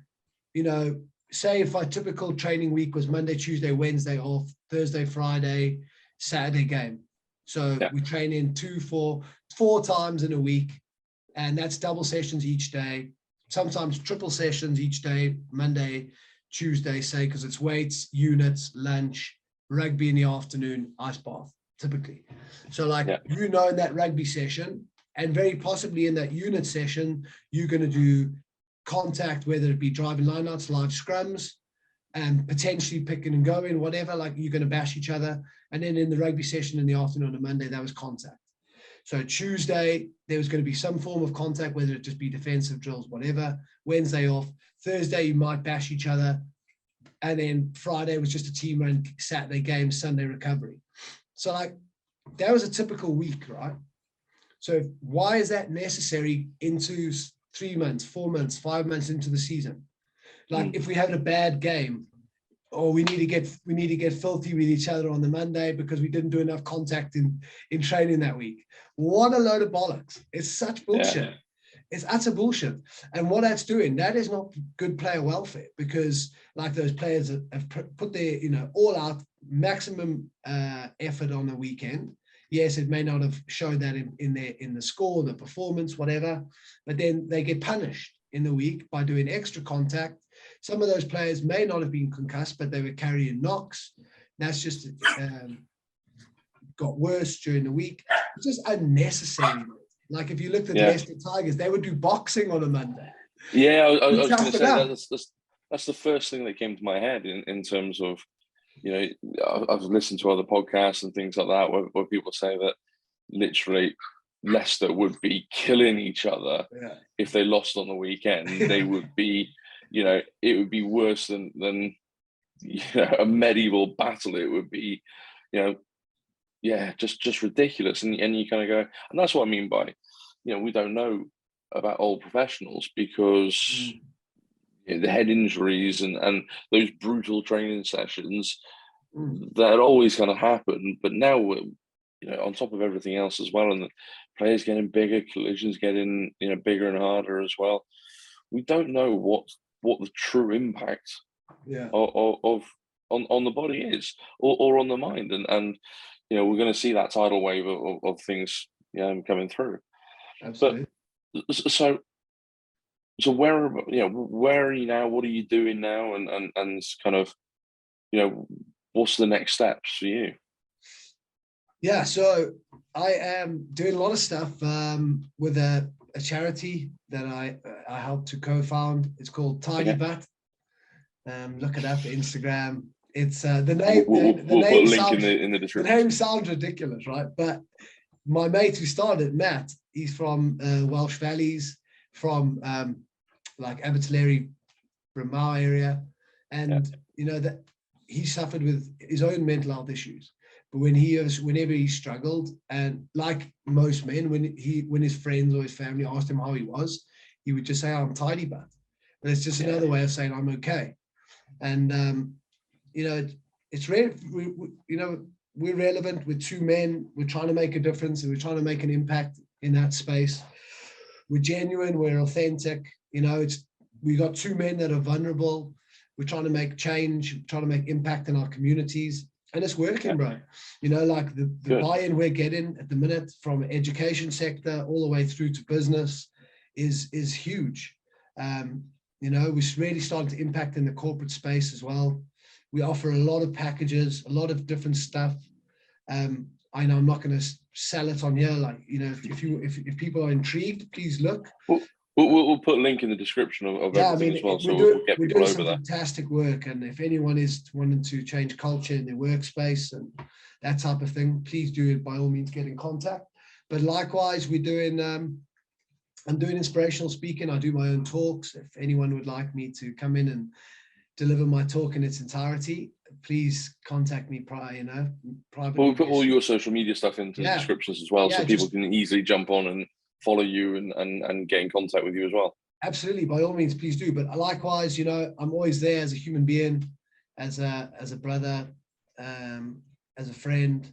Say if our typical training week was Monday, Tuesday, Wednesday off, Thursday, Friday, Saturday game. So we train in 4 times in a week, and that's double sessions each day, sometimes triple sessions each day, Monday, Tuesday, say, because it's weights, units, lunch, rugby in the afternoon, ice bath, typically. So in that rugby session, and very possibly in that unit session, you're going to do contact, whether it be driving lineouts, live scrums, and potentially picking and going, whatever, you're going to bash each other. And then in the rugby session in the afternoon on Monday, that was contact. So Tuesday, there was going to be some form of contact, whether it just be defensive drills, whatever. Wednesday off. Thursday, you might bash each other. And then Friday was just a team run, Saturday game, Sunday recovery. So that was a typical week, right? So why is that necessary into 3 months, 4 months, 5 months into the season? If we have a bad game, or we need to get filthy with each other on the Monday because we didn't do enough contact in training that week. What a load of bollocks. It's such bullshit. Yeah. It's utter bullshit. And what that's doing, that is not good player welfare, because those players have put their, all out maximum effort on the weekend. Yes, it may not have shown that in the score, the performance, whatever, but then they get punished in the week by doing extra contact. Some of those players may not have been concussed, but they were carrying knocks. That's just got worse during the week. It's just unnecessary. If you looked at the Leicester Tigers, they would do boxing on a Monday. Yeah, I was going to say that's the first thing that came to my head in terms of, I've listened to other podcasts and things like that where people say that literally Leicester would be killing each other if they lost on the weekend. They would be, it would be worse than a medieval battle. It would be, just ridiculous. And you kind of go, and that's what I mean by, we don't know about old professionals, because the head injuries and those brutal training sessions that always kind of happen. But now we're, on top of everything else as well, and the players getting bigger, collisions getting, bigger and harder as well. We don't know what the true impact of on the body is, or on the mind, and we're going to see that tidal wave of things coming through. Absolutely. But so where are you now? What are you doing now? And kind of, what's the next steps for you? Yeah, so I am doing a lot of stuff with a charity that I helped to co-found. It's called Tidy Butt. Look it up, Instagram. It's the name. We'll put a link sounds, in the description. The name sounds ridiculous, right? But my mate who started, Matt, he's from Welsh Valleys, from Abbotsbury, Bramau area, and that he suffered with his own mental health issues. But whenever he struggled, and like most men, when his friends or his family asked him how he was, he would just say, "I'm tidy, but." And it's just another way of saying I'm okay. And it's rare. We're relevant. We're two men. We're trying to make a difference, and we're trying to make an impact in that space. We're genuine. We're authentic. We got two men that are vulnerable. We're trying to make change, trying to make impact in our communities. And it's working, bro. The buy-in we're getting at the minute from education sector all the way through to business is huge. We're really starting to impact in the corporate space as well. We offer a lot of packages, a lot of different stuff. I know I'm not going to sell it on here. If people are intrigued, please look. We'll put a link in the description of everything as well, so we'll get people over there. Fantastic work, and if anyone is wanting to change culture in their workspace and that type of thing, please do it. By all means, get in contact. But likewise, I'm doing inspirational speaking. I do my own talks. If anyone would like me to come in and deliver my talk in its entirety, please contact me privately. We'll put all your social media stuff into the descriptions as well, so people can easily jump on and Yeah. follow you and get in contact with you as well. Absolutely, by all means, please do. But likewise, you know, I'm always there as a human being, as a brother, as a friend,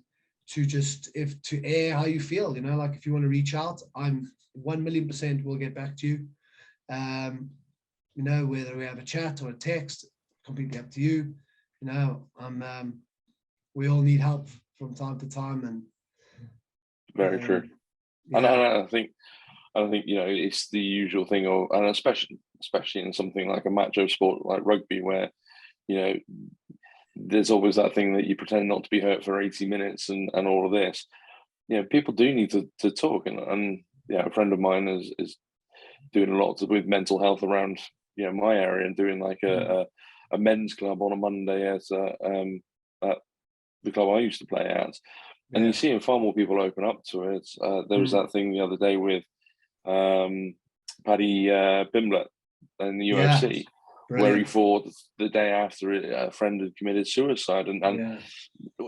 to air how you feel. You know, like if you want to reach out, I'm 1,000,000% will get back to you. You know, whether we have a chat or a text, completely up to you. You know, we all need help from time to time, and Very true. yeah. And I think you know, it's the usual thing, and especially in something like a macho sport like rugby, where you know there's always that thing that you pretend not to be hurt for 80 minutes and all of this. You know, people do need to talk, and yeah, a friend of mine is doing a lot with mental health around, you know, my area, and doing like a men's club on a Monday at the club I used to play at. And you're seeing far more people open up to it. There was that thing the other day with Paddy Pimblett in the UFC, where he fought the day after a friend had committed suicide, and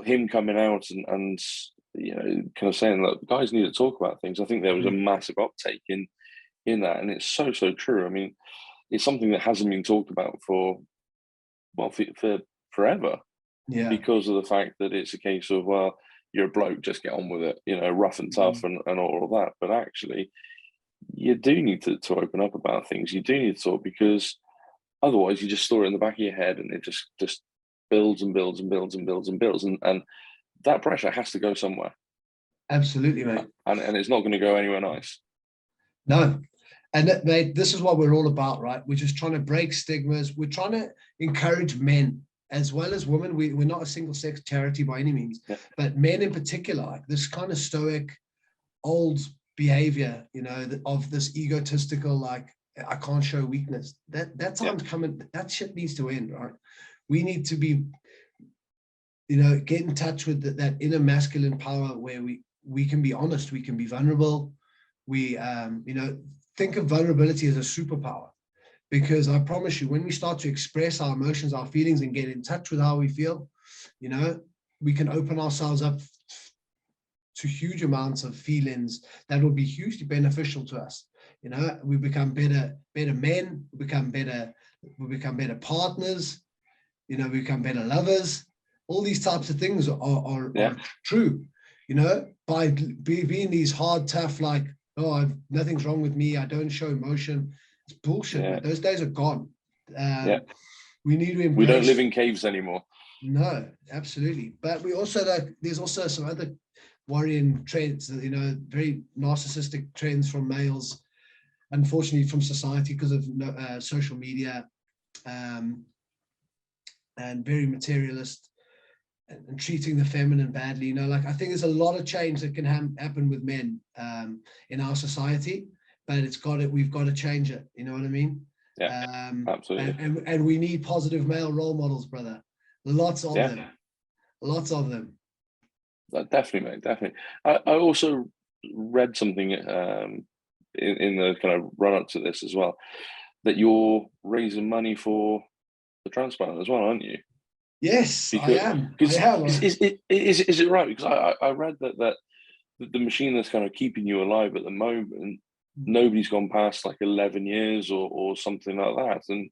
him coming out and you know, kind of saying that guys need to talk about things. I think there was a massive uptake in that, and it's so true. I mean, it's something that hasn't been talked about for forever, because of the fact that it's a case of, well, you're a bloke, just get on with it, you know, rough and tough and all of that. But actually, you do need to open up about things. You do need to talk, because otherwise you just store it in the back of your head, and it just builds and builds and builds and builds and builds, and that pressure has to go somewhere. Absolutely, mate. And it's not going to go anywhere nice. No. And mate, this is what we're all about, right? We're just trying to break stigmas. We're trying to encourage men as well as women. We're not a single sex charity by any means, but men in particular, like this kind of stoic, old behavior, you know, of this egotistical, like, I can't show weakness. That time's coming. That shit needs to end, right? We need to be, you know, get in touch with that inner masculine power where we can be honest, we can be vulnerable. We, you know, think of vulnerability as a superpower, because I promise you, when we start to express our emotions, our feelings, and get in touch with how we feel, you know, we can open ourselves up to huge amounts of feelings that will be hugely beneficial to us. You know, we become better men, we become better partners, you know, we become better lovers. All these types of things are true, you know, by being these hard, tough, like, oh, nothing's wrong with me, I don't show emotion. It's bullshit. Those days are gone. We need to embrace. We don't live in caves anymore. No, absolutely. But we also, like, there's also some other worrying trends, you know, very narcissistic trends from males, unfortunately, from society, because of social media, and very materialist, and treating the feminine badly. You know, like, I think there's a lot of change that can happen with men in our society, but we've got to change it. You know what I mean? Yeah, absolutely. And we need positive male role models, brother. Lots of them. Lots of them. Definitely, mate. Definitely. I also read something in the kind of run up to this as well, that you're raising money for the transplant as well, aren't you? Yes, I am. Is it right? Because I read that the machine that's kind of keeping you alive at the moment, nobody's gone past like 11 years or something like that, and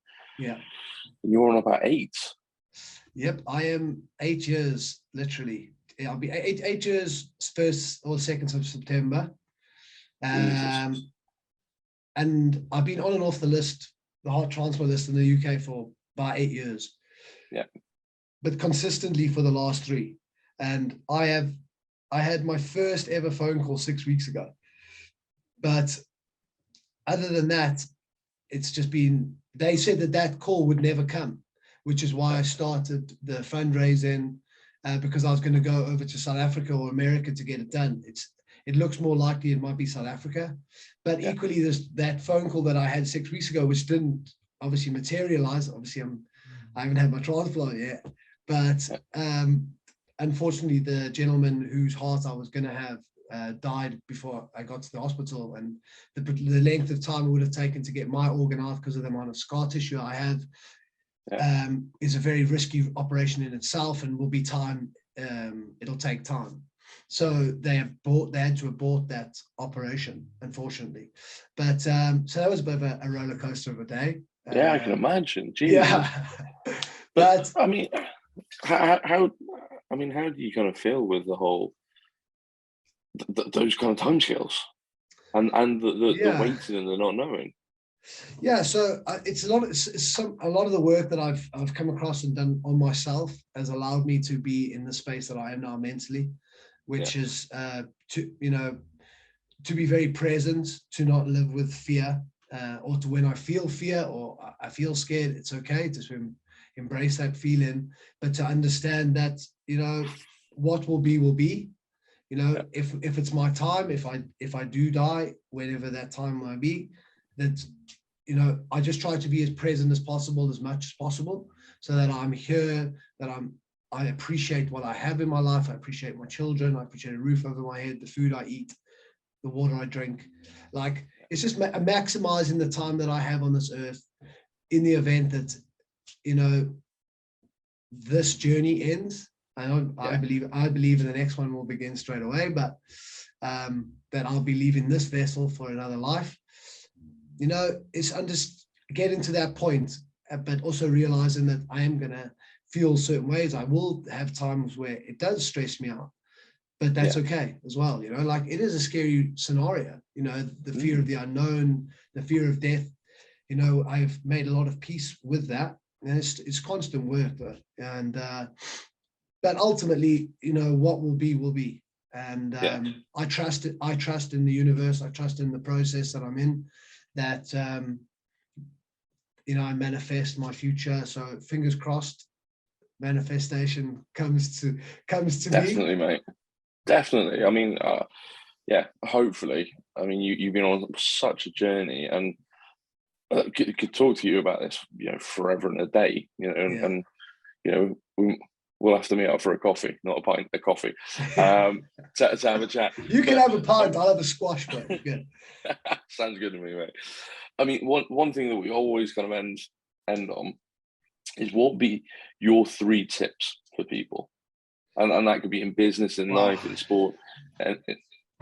you're on about 8. Yep, I am 8 years, literally. I'll be 8 years, 1st or 2nd of September. And I've been on and off the list, the heart transplant list in the UK, for about 8 years. Yeah. But consistently for the last 3. And I had my first ever phone call 6 weeks ago. But other than that, it's just been, they said that call would never come, which is why I started the fundraising, because I was going to go over to South Africa or America to get it done. It looks more likely it might be South Africa, but equally that phone call that I had 6 weeks ago, which didn't obviously materialize. Obviously, I haven't had my transplant yet, but unfortunately, the gentleman whose heart I was going to have died before I got to the hospital, and the length of time it would have taken to get my organ out because of the amount of scar tissue I have is a very risky operation in itself, and will be time. It'll take time. So they had to abort that operation, unfortunately. But so that was a bit of a roller coaster of a day. Yeah, I can imagine. Jesus. Yeah. But I mean, how I mean, how do you kind of feel with the whole those kind of timescales and the Yeah. waiting and the not knowing? Yeah, so it's a lot. A lot of the work that I've come across and done on myself has allowed me to be in the space that I am now mentally, which is to be very present, to not live with fear, or to when I feel fear or I feel scared, it's okay to embrace that feeling, but to understand that what will be will be. If it's my time, if I do die, whenever that time might be, that I just try to be as present as possible, as much as possible, so that I'm here, that I appreciate what I have in my life. I appreciate my children. I appreciate a roof over my head, the food I eat, the water I drink. Like, it's just maximizing the time that I have on this earth in the event that, this journey ends. I believe the next one will begin straight away, but that I'll be leaving this vessel for another life. It's just getting to that point, but also realizing that I am going to feel certain ways. I will have times where it does stress me out, but that's okay as well. Like, it is a scary scenario, the fear of the unknown, the fear of death. I've made a lot of peace with that, and it's constant work, though. And but ultimately, what will be will be. And I trust it. I trust in the universe. I trust in the process that I'm in, that I manifest my future. So fingers crossed, manifestation comes to Definitely, me. mate. Definitely. I mean, hopefully. I mean, you've been on such a journey, and could talk to you about this, forever and a day. And we'll have to meet up for a coffee, not a pint, a coffee, to have a chat. You can have a pint. I'll have a squash, but good. Sounds good to me, mate. I mean, one thing that we always kind of end on is, what would be your 3 tips for people? And that could be in business, in life, in sport, and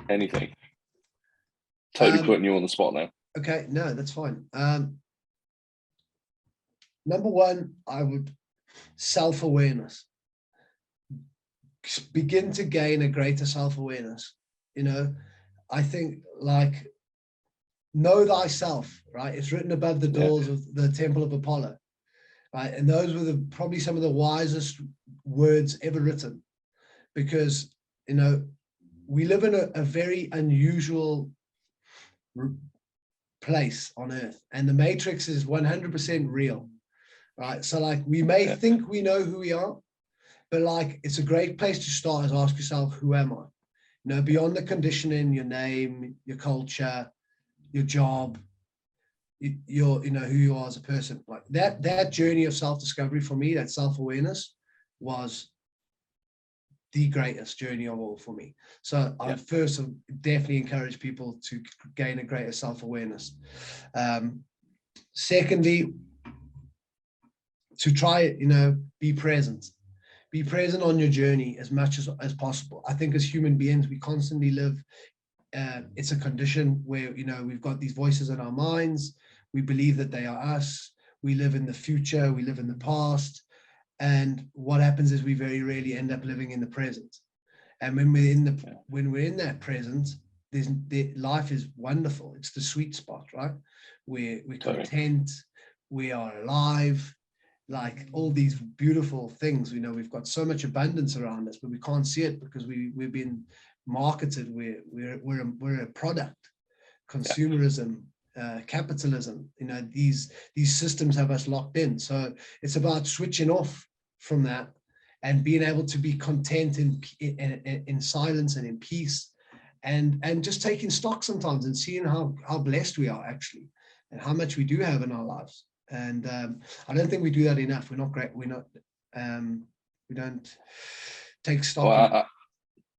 anything. Totally putting you on the spot now. Okay, no, that's fine. Number 1, I would self-awareness. Begin to gain a greater self-awareness. I think, like, know thyself, right? It's written above the doors of the Temple of Apollo, right? And those were probably some of the wisest words ever written, because we live in a very unusual place on earth, and the matrix is 100% real, right? So, like, we may think we know who we are, but, like, it's a great place to start is ask yourself, who am I? Beyond the conditioning, your name, your culture, your job, who you are as a person. Like, that journey of self-discovery for me, that self-awareness, was the greatest journey of all for me. So I first definitely encourage people to gain a greater self-awareness. Secondly, to try, be present. Be present on your journey as much as possible. I think as human beings, we constantly live, it's a condition where, we've got these voices in our minds. We believe that they are us. We live in the future. We live in the past. And what happens is we very rarely end up living in the present. And when we're in that present, life is wonderful. It's the sweet spot, right? We're content. We are alive. Like, all these beautiful things, we've got so much abundance around us, but we can't see it because we've been marketed. We're a product. Consumerism, capitalism, these systems have us locked in. So it's about switching off from that and being able to be content in silence and in peace, and just taking stock sometimes and seeing how blessed we are, actually, and how much we do have in our lives. And I don't think we do that enough. We're not great. We don't take stock.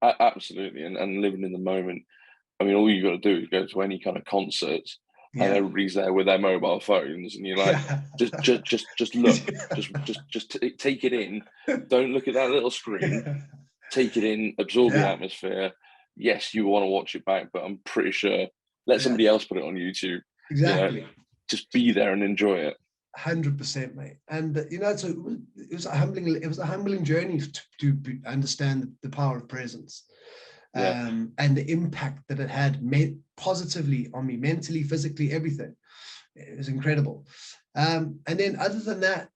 Well, absolutely. And living in the moment. I mean, all you got to do is go to any kind of concerts, and everybody's there with their mobile phones, and you're like, just look, just take it in. Don't look at that little screen. take it in, absorb the Yeah. atmosphere. Yes, you want to watch it back, but I'm pretty sure let somebody else put it on YouTube. Exactly. You know, just be there and enjoy it. 100%, mate. And it was a humbling journey to understand the power of presence, and the impact that it had made positively on me, mentally, physically, everything. It was incredible. And then other than that,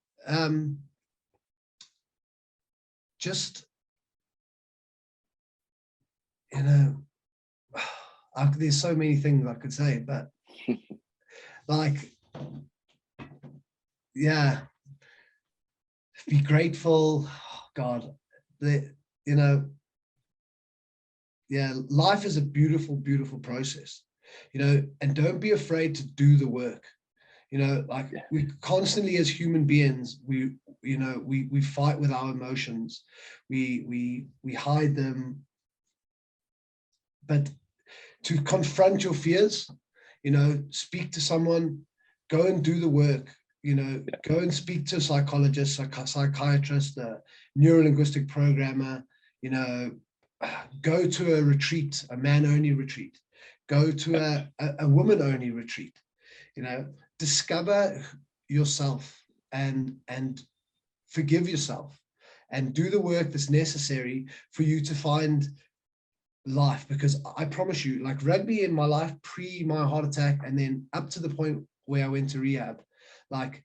just, there's so many things I could say, but like, yeah, be grateful. Oh, God, life is a beautiful, beautiful process, and don't be afraid to do the work. We constantly, as human beings, we fight with our emotions, we hide them, but to confront your fears, speak to someone, go and do the work, go and speak to a psychologist, a psychiatrist, a neurolinguistic programmer, go to a retreat, a man-only retreat, go to a woman-only retreat, discover yourself and forgive yourself and do the work that's necessary for you to find life. Because I promise you, like rugby in my life, pre my heart attack, and then up to the point where I went to rehab, like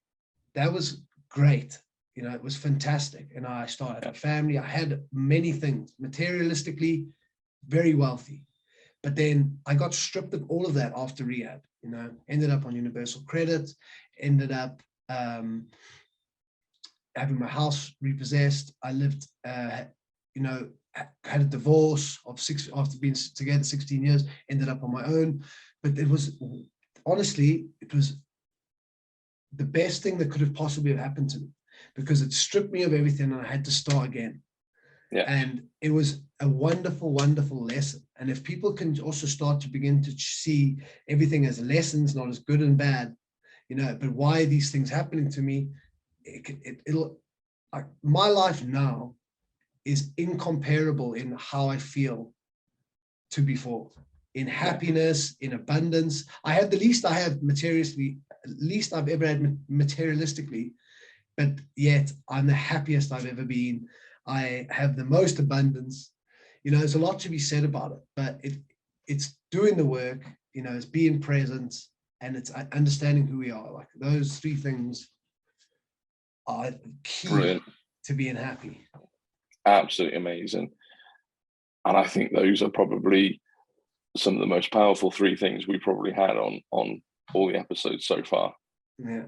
that was great. It was fantastic. And I started a family. I had many things, materialistically, very wealthy. But then I got stripped of all of that after rehab, ended up on universal credit, ended up having my house repossessed. I lived, had a divorce after being together 16 years, ended up on my own. But it was, honestly, it was the best thing that could have possibly happened to me, because it stripped me of everything and I had to start again. And it was a wonderful, wonderful lesson. And if people can also start to begin to see everything as lessons, not as good and bad, but why are these things happening to me? It'll, like, my life now is incomparable in how I feel to before, in happiness, in abundance. I have the least I have materialistically, least I've ever had materialistically, but yet I'm the happiest I've ever been. I have the most abundance. There's a lot to be said about it, but it's doing the work, it's being present, and it's understanding who we are. Like those three things are key to being happy. Absolutely amazing. And I think those are probably some of the most powerful three things we probably had on all the episodes so far. Yeah.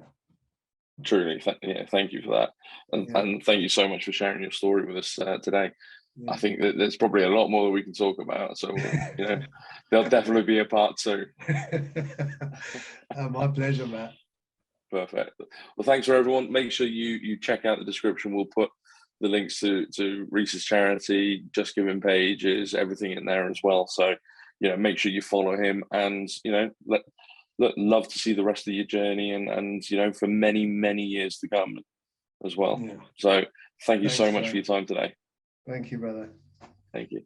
Truly, thank you for that, and thank you so much for sharing your story with us today. I think that there's probably a lot more that we can talk about, so there'll definitely be a part 2. My pleasure, Matt. Perfect. Well, thanks for everyone. Make sure you check out the description. We'll put the links to Rhys's charity, Just Giving pages, everything in there as well. So make sure you follow him, and love to see the rest of your journey, and for many, many years to come as well. So thank you so much for your time today. Thank you, brother. Thank you.